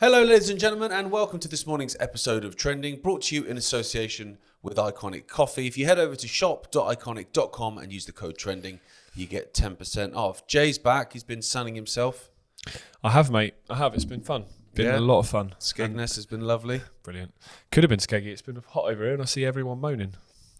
Hello, ladies and gentlemen, and welcome to this morning's episode of Trending, brought to you in association with Iconic Coffee. If you head over to shop.iconic.com and use the code TRENDING, you get 10% off. Jay's back. He's been sunning himself. I have, mate. I have. It's been fun. Been a lot of fun. Skegness has been lovely. Brilliant. Could have been skeggy. It's been hot over here, and I see everyone moaning.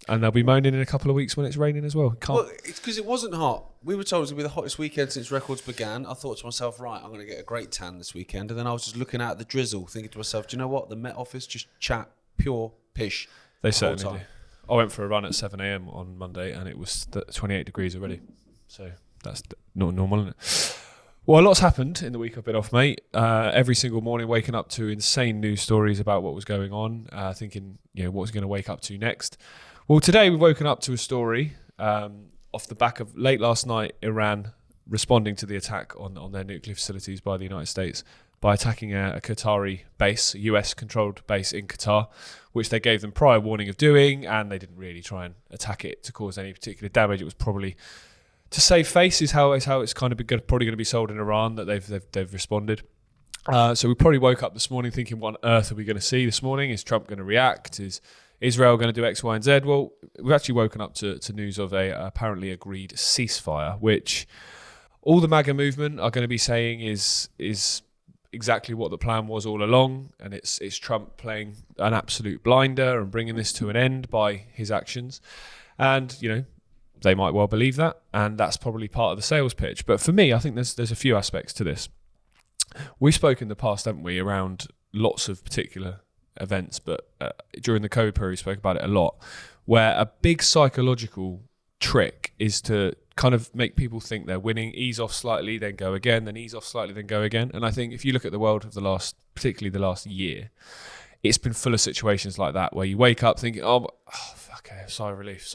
And they'll be moaning in a couple of weeks when it's raining as well. Well, it's because it wasn't hot. We were told it was going to be the hottest weekend since records began. I thought to myself, right, I'm going to get a great tan this weekend. And then I was just looking at the drizzle, thinking to myself, do you know what? The Met Office just chat pure pish. They certainly do. I went for a run at 7 a.m. on Monday, and it was 28 degrees already. So that's not normal, isn't it? Well, a lot's happened in the week I've been off, mate. Every single morning waking up to insane news stories about what was going on, thinking, what was going to wake up to next. Well, today we've woken up to a story off the back of late last night, Iran responding to the attack on their nuclear facilities by the United States by attacking a Qatari base, a US-controlled base in Qatar, which they gave them prior warning of doing, and they didn't really try and attack it to cause any particular damage. It was probably to save face is how it's kind of probably going to be sold in Iran that they've responded. So we probably woke up this morning thinking, what on earth are we going to see this morning? Is Trump going to react? Is Israel going to do X, Y, and Z? Well, we've actually woken up to news of a apparently agreed ceasefire, which all the MAGA movement are going to be saying is exactly what the plan was all along, and it's Trump playing an absolute blinder and bringing this to an end by his actions. And, they might well believe that, and that's probably part of the sales pitch. But for me, I think there's a few aspects to this. We spoke in the past, haven't we, around lots of particular events, but during the COVID period we spoke about it a lot, where a big psychological trick is to kind of make people think they're winning, ease off slightly, then go again, then ease off slightly, then go again. And I think if you look at the world of particularly the last year, it's been full of situations like that, where you wake up thinking, okay, sigh of relief.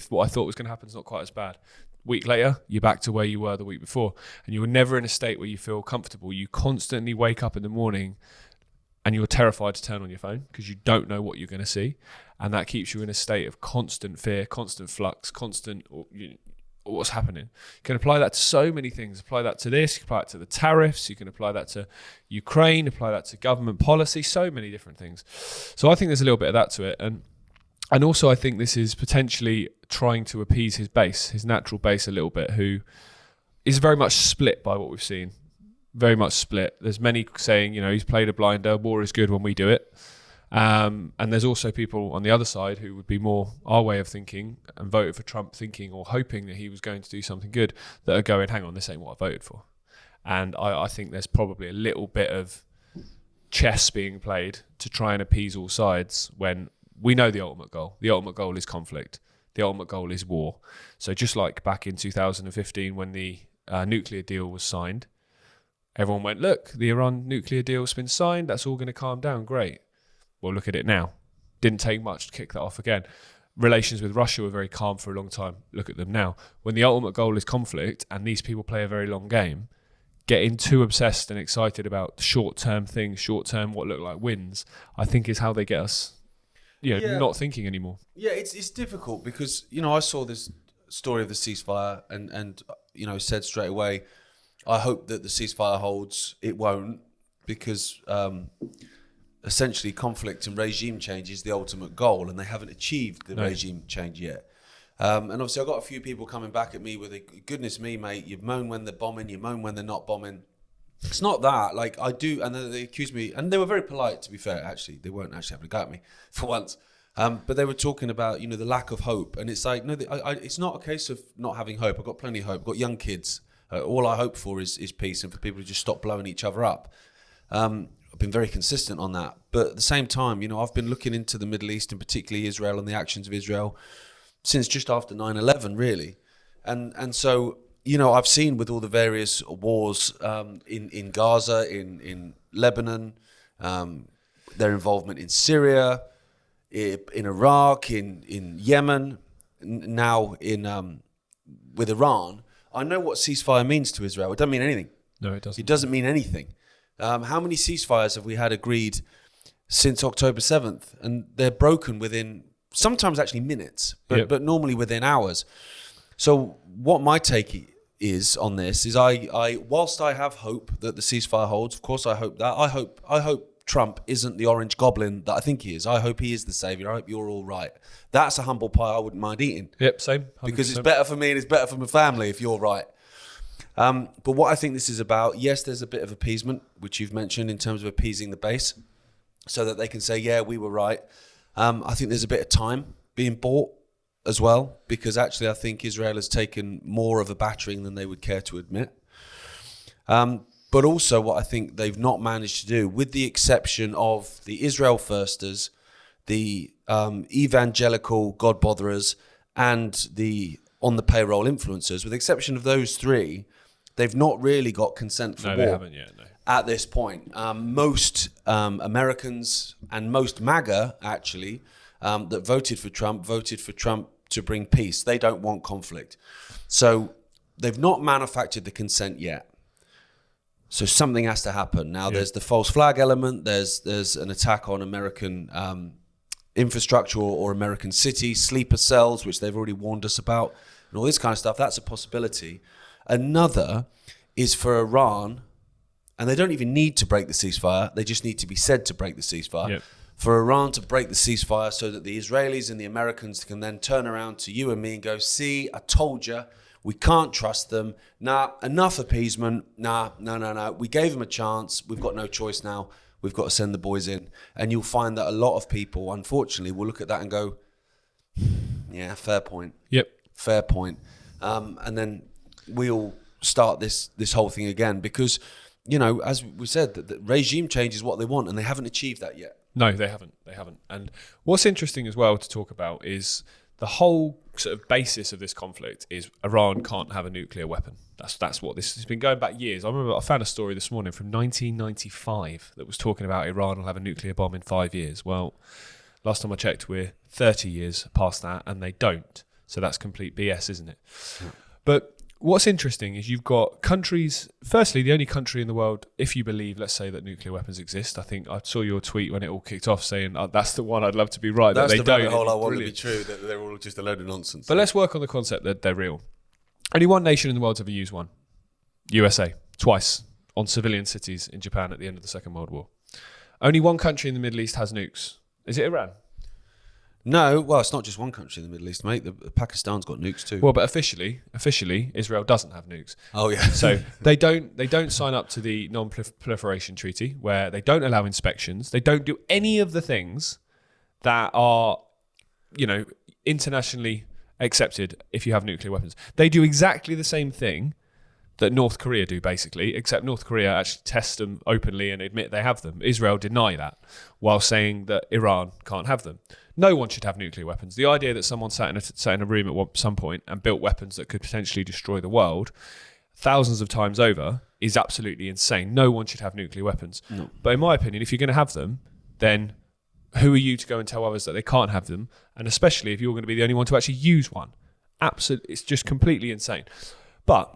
What I thought was going to happen is not quite as bad. Week later, you're back to where you were the week before, and you were never in a state where you feel comfortable. You constantly wake up in the morning and you're terrified to turn on your phone because you don't know what you're going to see, and that keeps you in a state of constant fear, constant flux, what's happening. You can apply that to so many things. Apply that to this, you can apply it to the tariffs, you can apply that to Ukraine, apply that to government policy, so many different things. So I think there's a little bit of that to it. And also I think this is potentially trying to appease his base, his natural base a little bit, who is very much split by what we've seen. Very much split. There's many saying, he's played a blinder, war is good when we do it. And there's also people on the other side who would be more our way of thinking and voted for Trump thinking or hoping that he was going to do something good, that are going, hang on, this ain't what I voted for. And I think there's probably a little bit of chess being played to try and appease all sides when we know the ultimate goal. The ultimate goal is conflict. The ultimate goal is war. So just like back in 2015 when the nuclear deal was signed, everyone went, look, the Iran nuclear deal's been signed. That's all going to calm down. Great. Well, look at it now. Didn't take much to kick that off again. Relations with Russia were very calm for a long time. Look at them now. When the ultimate goal is conflict and these people play a very long game, getting too obsessed and excited about short-term things, short-term what look like wins, I think is how they get us not thinking anymore. Yeah, it's difficult because, I saw this story of the ceasefire and said straight away, I hope that the ceasefire holds. It won't, because essentially conflict and regime change is the ultimate goal, and they haven't achieved the regime change yet. And obviously I've got a few people coming back at me with, goodness me, mate, you moan when they're bombing, you moan when they're not bombing. It's not that. Like, I do, and then they accuse me, and they were very polite, to be fair, actually. They weren't actually having a go at me for once. But they were talking about, the lack of hope. And it's like, no, it's not a case of not having hope. I've got plenty of hope. I've got young kids. All I hope for is peace and for people to just stop blowing each other up. I've been very consistent on that. But at the same time, I've been looking into the Middle East and particularly Israel and the actions of Israel since just after 9/11, really. And so, I've seen with all the various wars in Gaza, in Lebanon, their involvement in Syria, in Iraq, in Yemen, now with Iran. I know what ceasefire means to Israel. It doesn't mean anything. No, it doesn't. It doesn't mean anything. How many ceasefires have we had agreed since October 7th? And they're broken within, sometimes actually minutes, but normally within hours. So what my take is on this is I whilst I have hope that the ceasefire holds, of course I hope that. I hope Trump isn't the orange goblin that I think he is. I hope he is the savior. I hope you're all right. That's a humble pie I wouldn't mind eating. Yep, same. 100%. Because it's better for me and it's better for my family if you're right. But what I think this is about, yes, there's a bit of appeasement, which you've mentioned in terms of appeasing the base so that they can say, yeah, we were right. I think there's a bit of time being bought as well, because actually I think Israel has taken more of a battering than they would care to admit. But also what I think they've not managed to do, with the exception of the Israel firsters, the evangelical God botherers, and the on the payroll influencers, with the exception of those three, they've not really got consent for war. No, they haven't yet, no. At this point. Most Americans and most MAGA, actually, that voted for Trump to bring peace. They don't want conflict. So they've not manufactured the consent yet. So something has to happen. Now, there's the false flag element. There's an attack on American infrastructure or American cities, sleeper cells, which they've already warned us about, and all this kind of stuff. That's a possibility. Another is for Iran, and they don't even need to break the ceasefire. They just need to be said to break the ceasefire. Yep. For Iran to break the ceasefire so that the Israelis and the Americans can then turn around to you and me and go, see, I told you, we can't trust them. Nah, enough appeasement. No. We gave them a chance. We've got no choice now. We've got to send the boys in. And you'll find that a lot of people, unfortunately, will look at that and go, yeah, fair point. Yep. Fair point. And then we'll start this whole thing again because, you know, as we said, the regime change is what they want and they haven't achieved that yet. No, they haven't. And what's interesting as well to talk about is the whole sort of basis of this conflict is Iran can't have a nuclear weapon. That's what this has been going back years. I remember I found a story this morning from 1995 that was talking about Iran will have a nuclear bomb in 5 years. Well, last time I checked, we're 30 years past that and they don't. So that's complete BS, isn't it? Yeah. But what's interesting is you've got countries, firstly, the only country in the world, if you believe, let's say, that nuclear weapons exist. I think I saw your tweet when it all kicked off saying, that's the one I'd love to be right. That's that they the don't. rabbit hole I want to be true, that they're all just a load of nonsense. But let's work on the concept that they're real. Only one nation in the world's ever used one. USA, twice, on civilian cities in Japan at the end of the Second World War. Only one country in the Middle East has nukes. Is it Iran? No, well, it's not just one country in the Middle East, mate. Pakistan's got nukes too. Well, but officially, Israel doesn't have nukes. Oh yeah. So they don't sign up to the non-proliferation treaty, where they don't allow inspections. They don't do any of the things that are, you know, internationally accepted if you have nuclear weapons. They do exactly the same thing that North Korea do, basically, except North Korea actually test them openly and admit they have them. Israel deny that, while saying that Iran can't have them. No one should have nuclear weapons. The idea that someone sat in a room at some point and built weapons that could potentially destroy the world thousands of times over is absolutely insane. No one should have nuclear weapons. No. But in my opinion, if you're going to have them, then who are you to go and tell others that they can't have them? And especially if you're going to be the only one to actually use one. Absolutely, it's just completely insane. But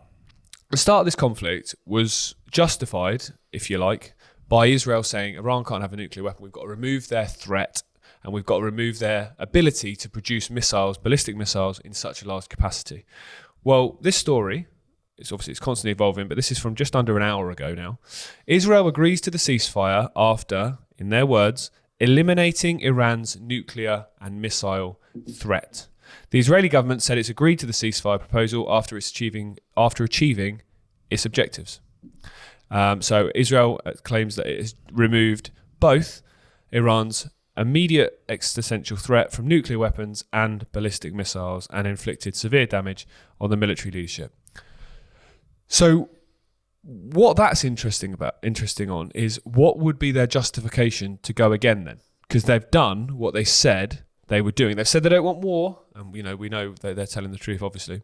the start of this conflict was justified, if you like, by Israel saying Iran can't have a nuclear weapon. We've got to remove their threat and we've got to remove their ability to produce missiles, ballistic missiles, in such a large capacity. Well, this story, it's constantly evolving, but this is from just under an hour ago now. Israel agrees to the ceasefire after, in their words, eliminating Iran's nuclear and missile threat. The Israeli government said it's agreed to the ceasefire proposal after achieving its objectives. So Israel claims that it has removed both Iran's immediate existential threat from nuclear weapons and ballistic missiles and inflicted severe damage on the military leadership. So what that's interesting on is what would be their justification to go again then? Because they've done what they said they were doing. They've said they don't want war, and we know they're telling the truth, obviously.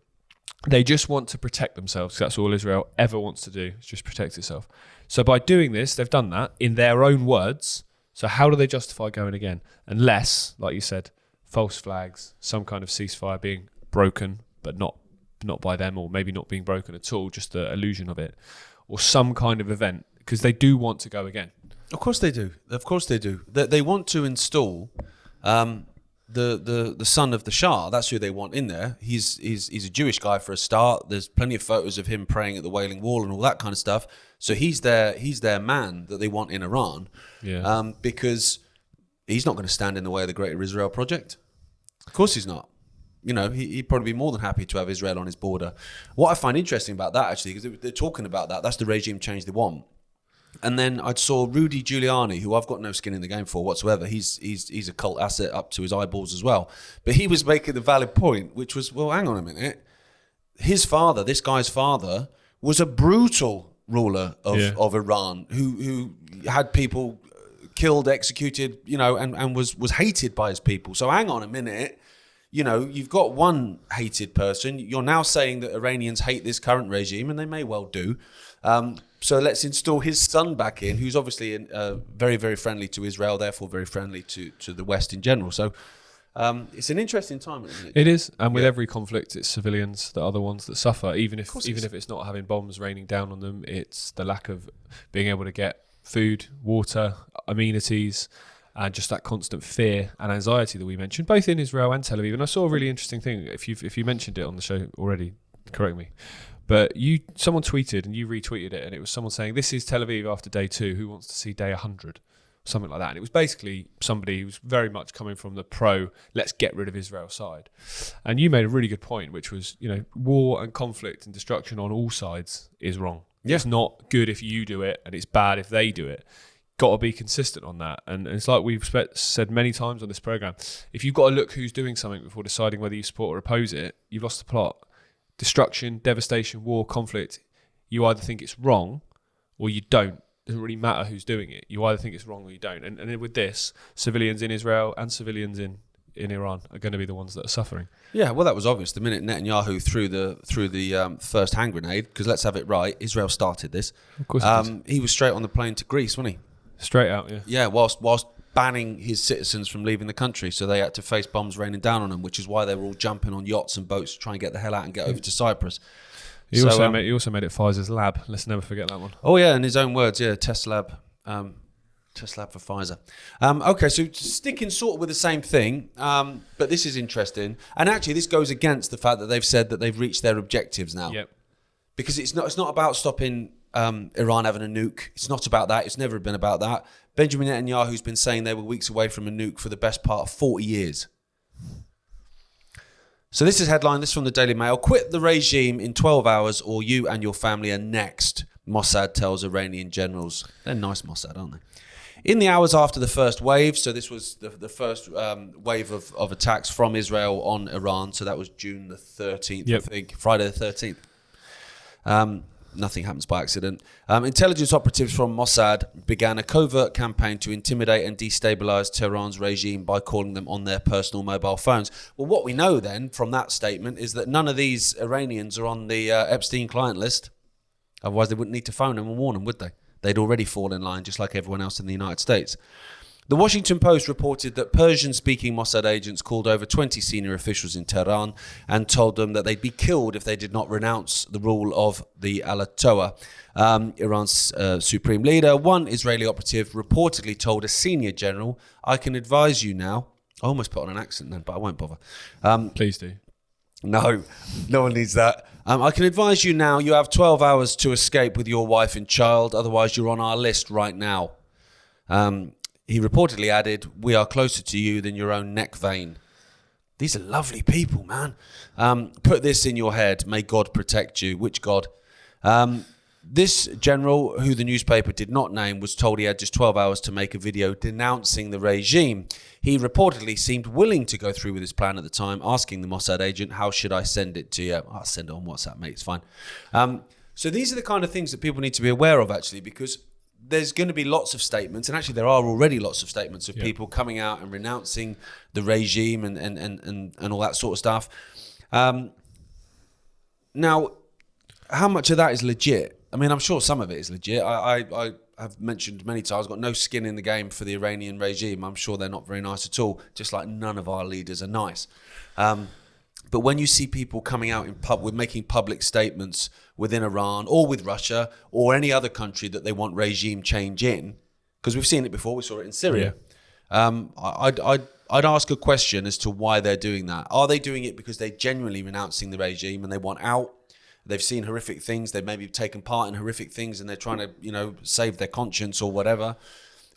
They just want to protect themselves. That's all Israel ever wants to do, is just protect itself. So by doing this, they've done that in their own words. So how do they justify going again? Unless, like you said, false flags, some kind of ceasefire being broken, but not by them, or maybe not being broken at all, just the illusion of it, or some kind of event, because they do want to go again. Of course they do. Of course they do. They want to install the son of the Shah. That's who they want in there. He's a Jewish guy for a start. There's plenty of photos of him praying at the Wailing Wall and all that kind of stuff. So he's their man that they want in Iran. Yeah. Because he's not going to stand in the way of the Greater Israel Project. Of course he's not. You know, he'd probably be more than happy to have Israel on his border. What I find interesting about that, actually, because they're talking about that's the regime change they want. And then I saw Rudy Giuliani, who I've got no skin in the game for whatsoever. He's a cult asset up to his eyeballs as well. But he was making the valid point, which was, well, hang on a minute. His father, this guy's father, was a brutal ruler of Iran who had people killed, executed, you know, and was hated by his people. So hang on a minute. You know, you've got one hated person. You're now saying that Iranians hate this current regime, and they may well do. So let's install his son back in, who's obviously very, very friendly to Israel, therefore very friendly to the West in general. So it's an interesting time, isn't it? It is, and with every conflict, it's civilians that are the ones that suffer. Even if it's not having bombs raining down on them, it's the lack of being able to get food, water, amenities, and just that constant fear and anxiety that we mentioned, both in Israel and Tel Aviv. And I saw a really interesting thing. If you mentioned it on the show already, correct me. But someone tweeted and you retweeted it, and it was someone saying, "This is Tel Aviv after day 2. Who wants to see day 100?" Something like that. And it was basically somebody who was very much coming from the pro, let's get rid of Israel side. And you made a really good point, which was, you know, war and conflict and destruction on all sides is wrong. Yeah. It's not good if you do it, and it's bad if they do it. Got to be consistent on that. And it's like we've said many times on this program, if you've got to look who's doing something before deciding whether you support or oppose it, you've lost the plot. Destruction, devastation, war, conflict, you either think it's wrong or you don't. It doesn't really matter who's doing it. You either think it's wrong or you don't. And with this, civilians in Israel and civilians in Iran are going to be the ones that are suffering. Yeah, well, that was obvious. The minute Netanyahu threw the first hand grenade, because let's have it right, Israel started this. Of course he was straight on the plane to Greece, wasn't he? Straight out, yeah. Yeah, whilst banning his citizens from leaving the country, so they had to face bombs raining down on them, which is why they were all jumping on yachts and boats to try and get the hell out and get over to Cyprus. He also made it Pfizer's lab. Let's never forget that one. Oh yeah, in his own words, yeah, test lab for Pfizer. Okay, so sticking sort of with the same thing, but this is interesting, and actually this goes against the fact that they've said that they've reached their objectives now. Yep. Because it's not about stopping Iran having a nuke. It's not about that. It's never been about that. Benjamin Netanyahu's been saying they were weeks away from a nuke for the best part of 40 years. So this is headline, this from the Daily Mail. Quit the regime in 12 hours or you and your family are next, Mossad tells Iranian generals. They're nice Mossad, aren't they? In the hours after the first wave, so this was the first wave of attacks from Israel on Iran, so that was June the 13th, I think, Friday the 13th. Nothing happens by accident. Intelligence operatives from Mossad began a covert campaign to intimidate and destabilize Tehran's regime by calling them on their personal mobile phones. Well, what we know then from that statement is that none of these Iranians are on the Epstein client list. Otherwise, they wouldn't need to phone them and warn them, would they? They'd already fall in line just like everyone else in the United States. The Washington Post reported that Persian-speaking Mossad agents called over 20 senior officials in Tehran and told them that they'd be killed if they did not renounce the rule of the Ayatollah, Iran's supreme leader. One Israeli operative reportedly told a senior general, "I can advise you now." I almost put on an accent then, but I won't bother. Please do. No one needs that. I can advise you now, you have 12 hours to escape with your wife and child, otherwise you're on our list right now. He reportedly added, "We are closer to you than your own neck vein." These are lovely people, man. Put this in your head. May God protect you. Which God? This general, who the newspaper did not name, was told he had just 12 hours to make a video denouncing the regime. He reportedly seemed willing to go through with his plan at the time, asking the Mossad agent, "How should I send it to you?" "I'll send it on WhatsApp, mate. It's fine." So these are the kind of things that people need to be aware of, actually, because there's going to be lots of statements, and actually there are already lots of statements of people coming out and renouncing the regime and all that sort of stuff. Now, how much of that is legit? I mean, I'm sure some of it is legit. I have mentioned many times, I've got no skin in the game for the Iranian regime. I'm sure they're not very nice at all, just like none of our leaders are nice. But when you see people coming out in with making public statements within Iran or with Russia or any other country that they want regime change in, because we've seen it before, we saw it in Syria. I I'd ask a question as to why they're doing that. Are they doing it because they're genuinely renouncing the regime and they want out? They've seen horrific things. They've maybe taken part in horrific things and they're trying to, save their conscience or whatever.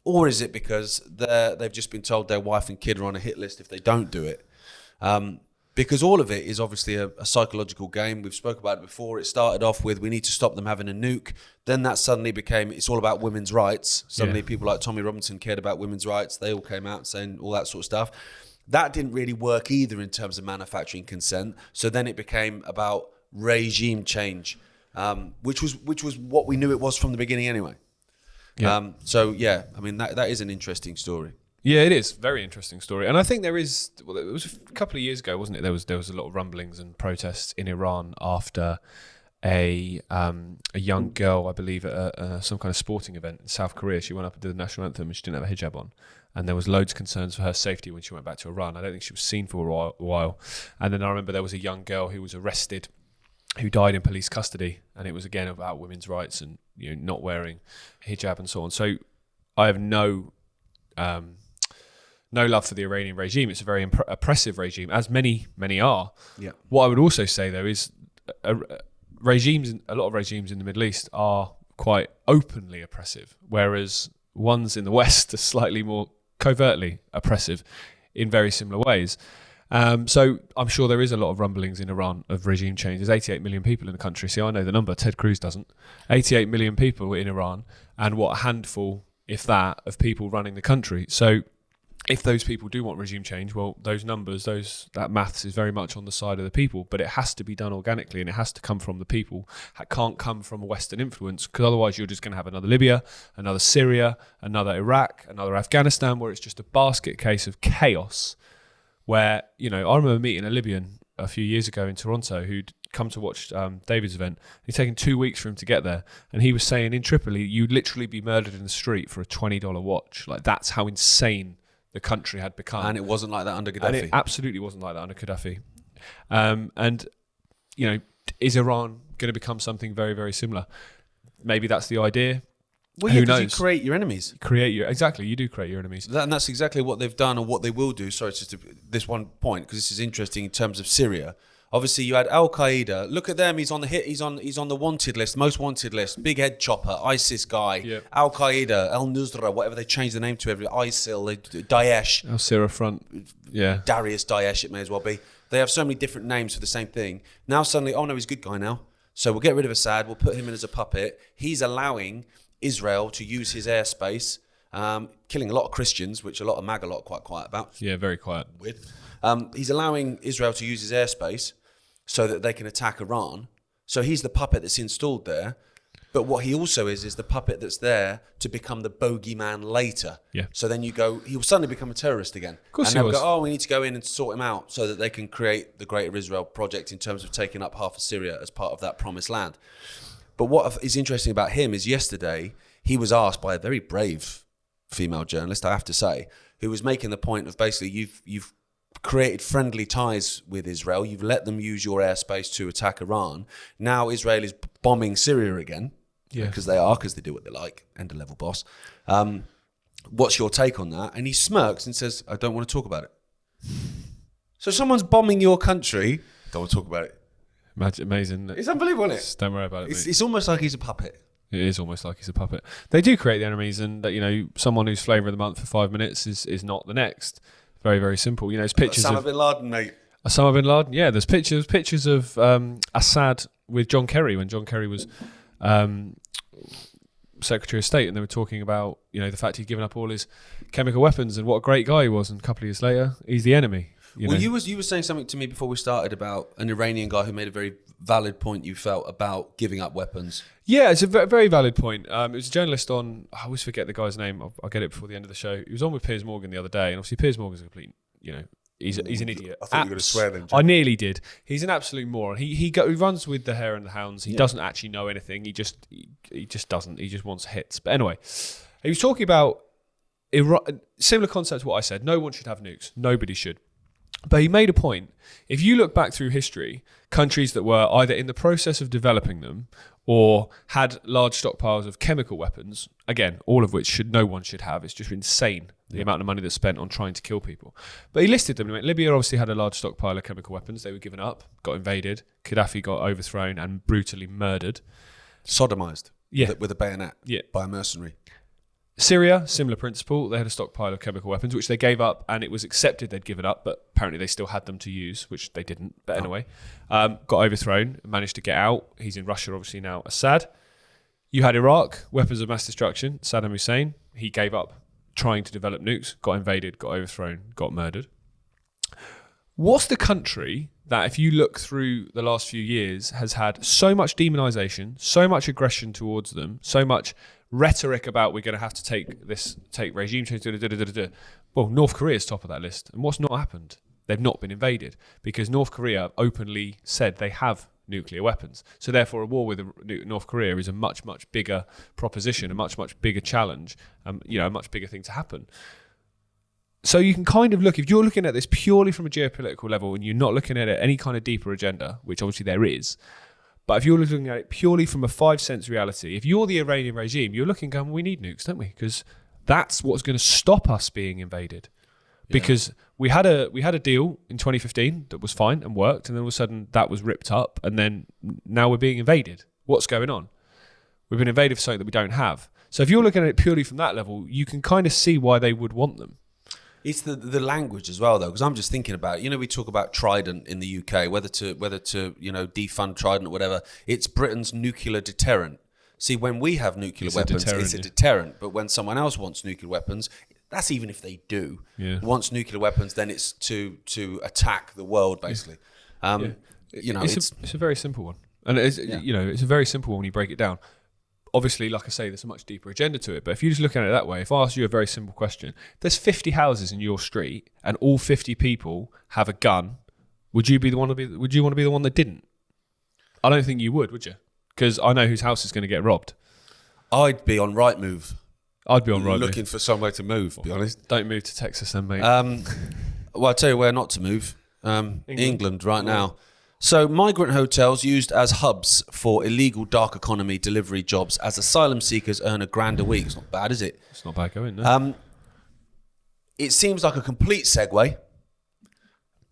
Or is it because they've just been told their wife and kid are on a hit list if they don't do it? Because all of it is obviously a psychological game. We've spoke about it before. It started off with we need to stop them having a nuke. Then that suddenly became it's all about women's rights. Suddenly people like Tommy Robinson cared about women's rights. They all came out saying all that sort of stuff. That didn't really work either in terms of manufacturing consent. So then it became about regime change, which was what we knew it was from the beginning anyway. Yeah. That is an interesting story. Yeah, it is. Very interesting story. And I think it was a couple of years ago, wasn't it? There was a lot of rumblings and protests in Iran after a young girl, I believe, at some kind of sporting event in South Korea. She went up and did the national anthem and she didn't have a hijab on. And there was loads of concerns for her safety when she went back to Iran. I don't think she was seen for a while. And then I remember there was a young girl who was arrested who died in police custody. And it was, again, about women's rights and not wearing hijab and so on. So I have no love for the Iranian regime. It's a very oppressive regime, as many are. Yeah. What I would also say, though, is a lot of regimes in the Middle East are quite openly oppressive, whereas ones in the West are slightly more covertly oppressive in very similar ways. So I'm sure there is a lot of rumblings in Iran of regime change. There's 88 million people in the country. See, I know the number. Ted Cruz doesn't. 88 million people in Iran, and what a handful, if that, of people running the country. So if those people do want regime change, well, those numbers, that maths is very much on the side of the people, but it has to be done organically and it has to come from the people. It can't come from a Western influence, because otherwise you're just going to have another Libya, another Syria, another Iraq, another Afghanistan, where it's just a basket case of chaos. Where, I remember meeting a Libyan a few years ago in Toronto who'd come to watch David's event. It's taken 2 weeks for him to get there. And he was saying in Tripoli, you'd literally be murdered in the street for a $20 watch. Like, that's how insane the country had become. And it wasn't like that under Gaddafi. And it absolutely wasn't like that under Gaddafi. Is Iran going to become something very, very similar? Maybe that's the idea. Well, Who because knows? you create your enemies. You do create your enemies. And that's exactly what they've done and what they will do. Sorry, just this one point, because this is interesting in terms of Syria. Obviously, you had Al Qaeda. Look at them. He's on the hit. He's on the wanted list, most wanted list. Big head chopper, ISIS guy. Yep. Al Qaeda, Al Nusra, whatever they change the name to. ISIL, Daesh. Al Syria Front. Yeah. Darius Daesh. It may as well be. They have so many different names for the same thing. Now suddenly, oh no, he's a good guy now. So we'll get rid of Assad. We'll put him in as a puppet. He's allowing Israel to use his airspace, killing a lot of Christians, which a lot of MAGA lot are quite quiet about. Yeah, very quiet. Weird. He's allowing Israel to use his airspace so that they can attack Iran. So he's the puppet that's installed there. But what he also is the puppet that's there to become the bogeyman later. Yeah. So then he'll suddenly become a terrorist again. Of course and he they'll was. go, we need to go in and sort him out so that they can create the Greater Israel project in terms of taking up half of Syria as part of that promised land. But what is interesting about him is yesterday he was asked by a very brave female journalist, I have to say, who was making the point of basically you've created friendly ties with Israel. You've let them use your airspace to attack Iran. Now Israel is bombing Syria again. Yeah. Because they do what they like. End of level boss. What's your take on that? And he smirks and says, I don't want to talk about it. So someone's bombing your country. Don't want to talk about it. Amazing. It's unbelievable, isn't it? Just don't worry about it. It's almost like he's a puppet. It is almost like he's a puppet. They do create the enemies, and someone who's flavour of the month for 5 minutes is not the next. Very, very simple. It's pictures Osama of bin Laden, mate. Osama bin Laden. Yeah, there's pictures of Assad with John Kerry when John Kerry was Secretary of State, and they were talking about the fact he'd given up all his chemical weapons and what a great guy he was. And a couple of years later, he's the enemy. You were saying something to me before we started about an Iranian guy who made a very valid point you felt about giving up weapons. Yeah, it's a very valid point. It was a journalist on, I always forget the guy's name. I'll get it before the end of the show. He was on with Piers Morgan the other day, and obviously Piers Morgan's a complete, he's an idiot. I thought you were going to swear then. I nearly did. He's an absolute moron. He runs with the hare and the hounds. He doesn't actually know anything. He just doesn't. He just wants hits. But anyway, he was talking about similar concept to what I said. No one should have nukes. Nobody should. But he made a point. If you look back through history, countries that were either in the process of developing them or had large stockpiles of chemical weapons. Again, all of which no one should have. It's just insane the amount of money that's spent on trying to kill people. But he listed them. Libya obviously had a large stockpile of chemical weapons. They were given up, got invaded. Gaddafi got overthrown and brutally murdered. Sodomized. Yeah. With a bayonet. Yeah. By a mercenary. Syria, similar principle. They had a stockpile of chemical weapons, which they gave up, and it was accepted they'd given up, but apparently they still had them to use, which they didn't. But anyway, got overthrown, managed to get out. He's in Russia, obviously, now. Assad. You had Iraq, weapons of mass destruction. Saddam Hussein, he gave up trying to develop nukes, got invaded, got overthrown, got murdered. What's the country that, if you look through the last few years, has had so much demonization, so much aggression towards them, so much rhetoric about we're going to have to take regime change, well, North Korea's top of that list. And what's not happened? They've not been invaded because North Korea openly said they have nuclear weapons. So therefore, a war with North Korea is a much, much bigger proposition, a much, much bigger challenge, a much bigger thing to happen. So you can kind of look, if you're looking at this purely from a geopolitical level and you're not looking at it any kind of deeper agenda, which obviously there is, but if you're looking at it purely from a 5 cents reality, if you're the Iranian regime, you're looking going, we need nukes, don't we? Because that's what's going to stop us being invaded. Because we had a deal in 2015 that was fine and worked, and then all of a sudden that was ripped up, and then now we're being invaded. What's going on? We've been invaded for something that we don't have. So if you're looking at it purely from that level, you can kind of see why they would want them. It's the language as well, though, because I'm just thinking about, we talk about Trident in the UK, whether to defund Trident or whatever. It's Britain's nuclear deterrent. See, when we have nuclear weapons, it's a deterrent. But when someone else wants nuclear weapons, that's even if they do. Yeah. Wants nuclear weapons, then it's to attack the world, basically. It's a very simple one, and it's a very simple one when you break it down. Obviously, like I say, there's a much deeper agenda to it. But if you just look at it that way, if I ask you a very simple question, there's 50 houses in your street, and all 50 people have a gun. Would you want to be the one that didn't? I don't think you would you? Because I know whose house is going to get robbed. I'd be on Rightmove. I'd be on Rightmove. Looking for somewhere to move, to be honest. Don't move to Texas then, mate. Well, I'll tell you where not to move. England right now. So migrant hotels used as hubs for illegal dark economy delivery jobs as asylum seekers earn $1,000 a week. It's not bad, is it? It's not bad going, no. It seems like a complete segue,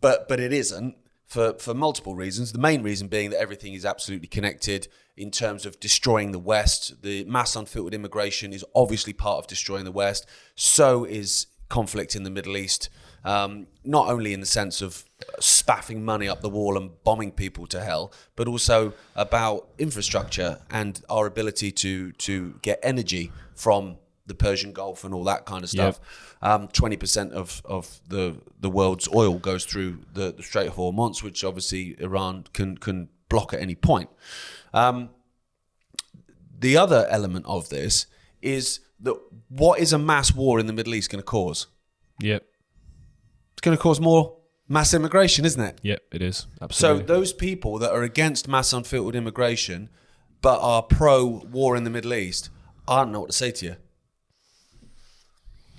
but it isn't for multiple reasons. The main reason being that everything is absolutely connected in terms of destroying the West. The mass unfiltered immigration is obviously part of destroying the West. So is conflict in the Middle East. Not only in the sense of spaffing money up the wall and bombing people to hell, but also about infrastructure and our ability to get energy from the Persian Gulf and all that kind of stuff. 20% of the world's oil goes through the Strait of Hormuz, which obviously Iran can block at any point. The other element of this is that what is a mass war in the Middle East going to cause? Yep. It's going to cause more mass immigration, isn't it? Yep, it is. Absolutely. So those people that are against mass unfiltered immigration but are pro-war in the Middle East, I don't know what to say to you.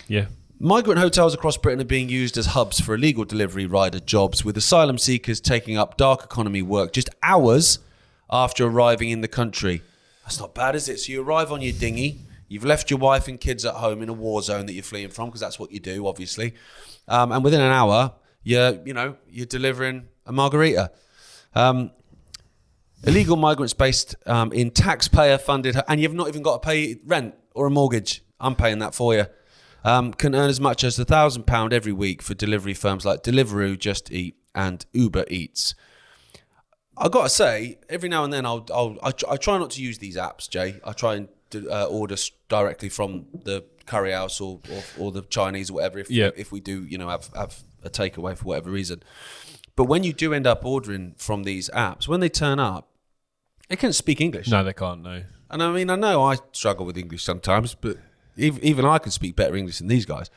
Yeah. Migrant hotels across Britain are being used as hubs for illegal delivery rider jobs, with asylum seekers taking up dark economy work just hours after arriving in the country. That's not bad, is it? So you arrive on your dinghy, you've left your wife and kids at home in a war zone that you're fleeing from, because that's what you do, obviously. And within an hour, you're delivering a margarita. Illegal migrants based in taxpayer-funded, and you've not even got to pay rent or a mortgage. I'm paying that for you. Can earn as much as £1,000 every week for delivery firms like Deliveroo, Just Eat, and Uber Eats. I've got to say, every now and then I try not to use these apps, Jay. I try and order directly from the curry house or the Chinese or whatever. If we do, have a takeaway for whatever reason. But when you do end up ordering from these apps, when they turn up, they can't speak English. No, they can't. No. And I mean, I know I struggle with English sometimes, but even I can speak better English than these guys.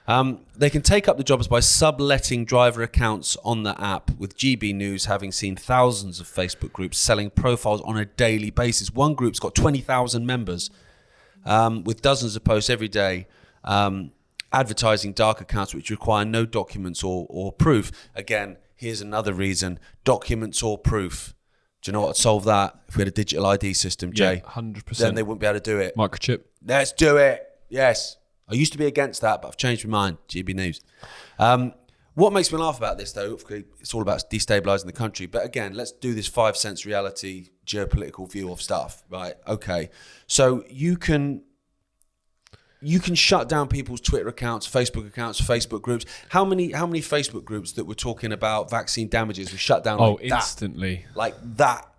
They can take up the jobs by subletting driver accounts on the app, with GB News having seen thousands of Facebook groups selling profiles on a daily basis. One group's got 20,000 members, with dozens of posts every day, advertising dark accounts which require no documents or proof. Again, here's another reason: documents or proof. Do you know what would solve that? If we had a digital ID system, Jay. 100%. Then they wouldn't be able to do it. Microchip. Let's do it. Yes. I used to be against that, but I've changed my mind. GB News. What makes me laugh about this, though, it's all about destabilising the country. But again, let's do this 5 cents reality geopolitical view of stuff, right? Okay. So you can shut down people's Twitter accounts, Facebook groups. How many Facebook groups that were talking about vaccine damages were shut down like instantly. that? Like that.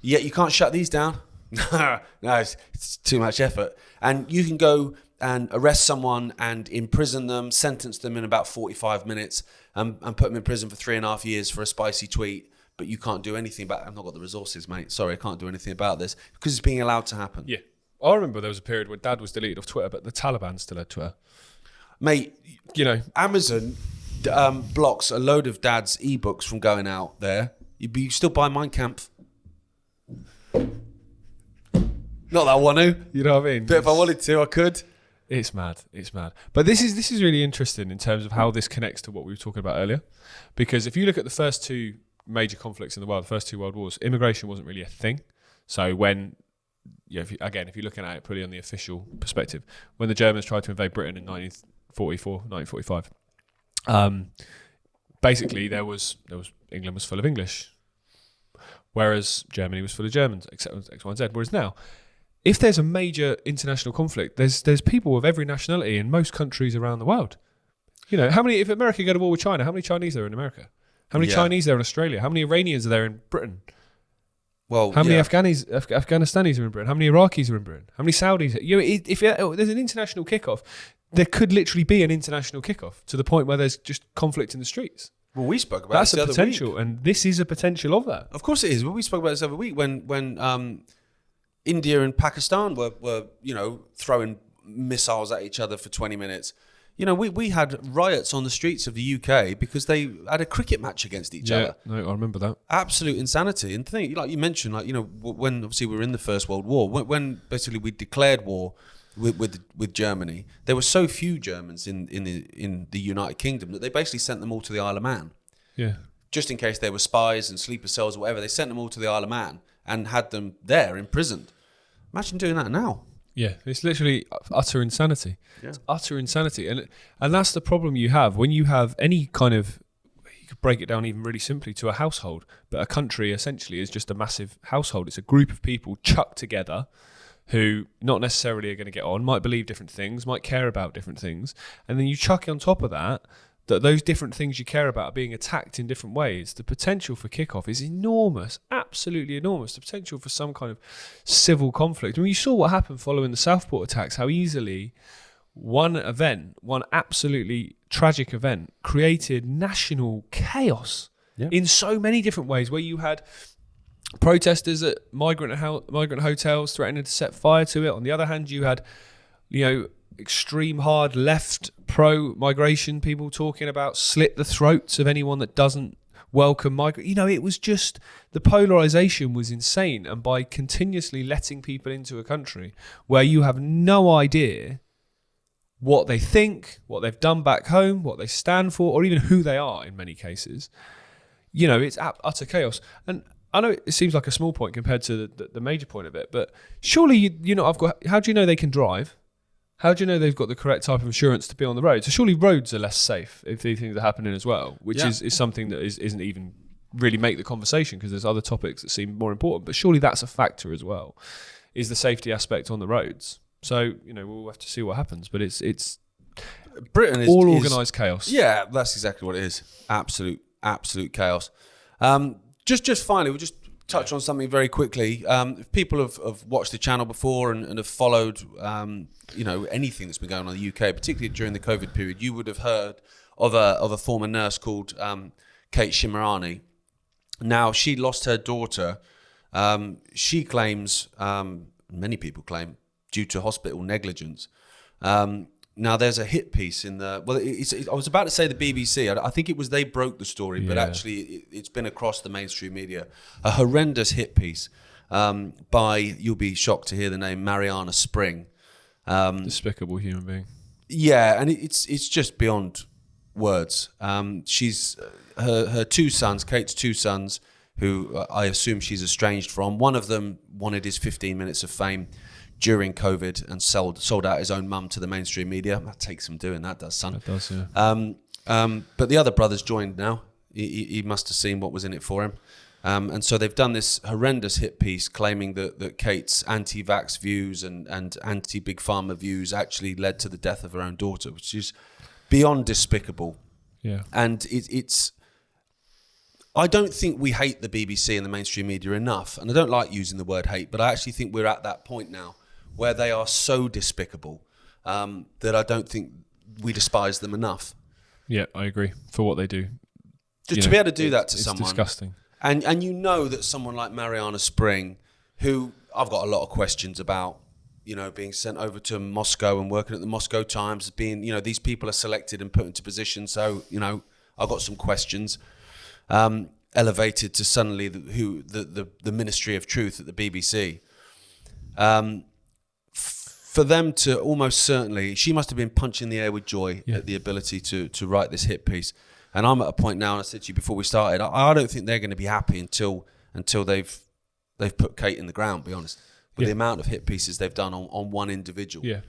Yet you can't shut these down. No, it's too much effort. And you can go and arrest someone and imprison them, sentence them in about 45 minutes and put them in prison for 3.5 years for a spicy tweet. But you can't do anything about it. I've not got the resources, mate. Sorry, I can't do anything about this because it's being allowed to happen. Yeah. I remember there was a period where Dad was deleted off Twitter, but the Taliban still had Twitter. Mate, you know, Amazon blocks a load of Dad's ebooks from going out there. You still buy Mein Kampf. Not that I want to. You know what I mean? But if I wanted to, I could. It's mad. It's mad. But this is really interesting in terms of how this connects to what we were talking about earlier. Because if you look at the first two major conflicts in the world, the first two world wars, immigration wasn't really a thing. So when... Yeah, if you're looking at it pretty on the official perspective, when the Germans tried to invade Britain in 1944, 1945, basically there was England was full of English, whereas Germany was full of Germans, except X, Y, and Z. Whereas now, if there's a major international conflict, there's people of every nationality in most countries around the world. You know, if America go to war with China, how many Chinese are there in America? How many Chinese are there in Australia? How many Iranians are there in Britain? Well, how many Afghanis are in Britain? How many Iraqis are in Britain? How many Saudis? If there's an international kickoff, there could literally be an international kickoff to the point where there's just conflict in the streets. Well, we spoke about that's this a potential, and this is a potential of that. Of course, it is. Well, we spoke about this the other week when India and Pakistan were throwing missiles at each other for 20 minutes. You know, we had riots on the streets of the UK because they had a cricket match against each other. No, I remember that. Absolute insanity. And the thing, like you mentioned, when obviously we were in the First World War, when basically we declared war with Germany, there were so few Germans in the United Kingdom that they basically sent them all to the Isle of Man. Yeah. Just in case there were spies and sleeper cells or whatever, they sent them all to the Isle of Man and had them there imprisoned. Imagine doing that now. Yeah, it's literally utter insanity. Yeah. It's utter insanity. And that's the problem you have when you have any kind of, you could break it down even really simply to a household, but a country essentially is just a massive household. It's a group of people chucked together who not necessarily are going to get on, might believe different things, might care about different things. And then you chuck on top of that those different things you care about are being attacked in different ways. The potential for kickoff is enormous, absolutely enormous. The potential for some kind of civil conflict. I mean, you saw what happened following the Southport attacks, how easily one absolutely tragic event, created national chaos in so many different ways, where you had protesters at migrant hotels threatening to set fire to it. On the other hand, you had, extreme hard left pro-migration people talking about slit the throats of anyone that doesn't welcome migrant. It was just, the polarization was insane. And by continuously letting people into a country where you have no idea what they think, what they've done back home, what they stand for, or even who they are in many cases, it's utter chaos. And I know it seems like a small point compared to the major point of it, but surely, how do you know they can drive? How do you know they've got the correct type of insurance to be on the road? So surely roads are less safe if these things are happening as well, which is something that isn't even really make the conversation, because there's other topics that seem more important. But surely that's a factor as well, is the safety aspect on the roads. So, we'll have to see what happens. But it's Britain is all organised chaos. Yeah, that's exactly what it is. Absolute chaos. Just finally, we'll just touch on something very quickly. If people have watched the channel before and have followed, anything that's been going on in the UK, particularly during the COVID period, you would have heard of a former nurse called Kate Shimarani. Now, she lost her daughter. She claims, many people claim, due to hospital negligence. Now, there's a hit piece in the... Well, I was about to say the BBC. I think it was they broke the story, but actually it's been across the mainstream media. A horrendous hit piece by, you'll be shocked to hear the name, Mariana Spring. Despicable human being. Yeah, and it's just beyond words. She's her two sons, Kate's two sons, who I assume she's estranged from. One of them wanted his 15 minutes of fame during COVID and sold out his own mum to the mainstream media. That takes some doing, that does, son. It does, yeah. But the other brother's joined now. He must have seen what was in it for him. And so they've done this horrendous hit piece claiming that Kate's anti-vax views and anti-big pharma views actually led to the death of her own daughter, which is beyond despicable. Yeah. And it's... I don't think we hate the BBC and the mainstream media enough. And I don't like using the word hate, but I actually think we're at that point now where they are so despicable that I don't think we despise them enough. Yeah, I agree. For what they do. To be able to do that to someone. It's disgusting. And you know that someone like Mariana Spring, who I've got a lot of questions about, being sent over to Moscow and working at the Moscow Times, being, these people are selected and put into positions. So, I've got some questions. Elevated to suddenly the Ministry of Truth at the BBC. For them to almost certainly, she must have been punching the air with joy at the ability to write this hit piece. And I'm at a point now, and I said to you before we started, I don't think they're going to be happy until they've put Kate in the ground, be honest. With the amount of hit pieces they've done on one individual. Yeah.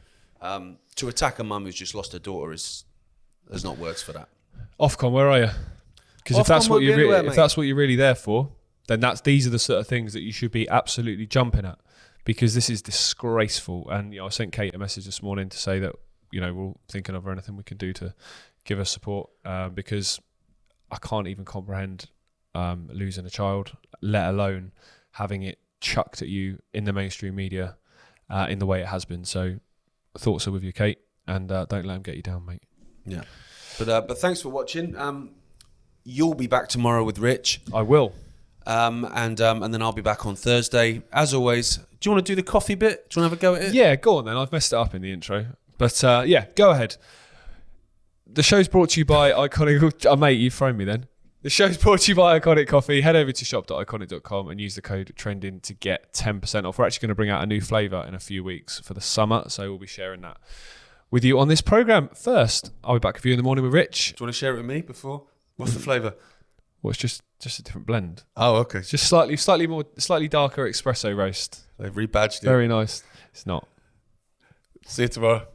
To attack a mum who's just lost her daughter there's not words for that. Ofcom, where are you? Because if that's what you're really there for, then these are the sort of things that you should be absolutely jumping at, because this is disgraceful. And I sent Kate a message this morning to say that we're all thinking of anything we can do to give us support, because I can't even comprehend losing a child, let alone having it chucked at you in the mainstream media in the way it has been. So thoughts are with you, Kate, and don't let them get you down, mate. Yeah, but thanks for watching. You'll be back tomorrow with Rich. I will. And then I'll be back on Thursday. As always, do you want to do the coffee bit? Do you want to have a go at it? Yeah, go on then. I've messed it up in the intro. But yeah, go ahead. The show's brought to you by Iconic... Oh, mate, you've thrown me then. The show's brought to you by Iconic Coffee. Head over to shop.iconic.com and use the code TRENDING to get 10% off. We're actually going to bring out a new flavour in a few weeks for the summer, so we'll be sharing that with you on this programme. First, I'll be back with you in the morning with Rich. Do you want to share it with me before? What's the flavour? Well, it's just a different blend. Oh, okay. It's just slightly darker espresso roast. They've rebadged it. Very nice. It's not. See you tomorrow.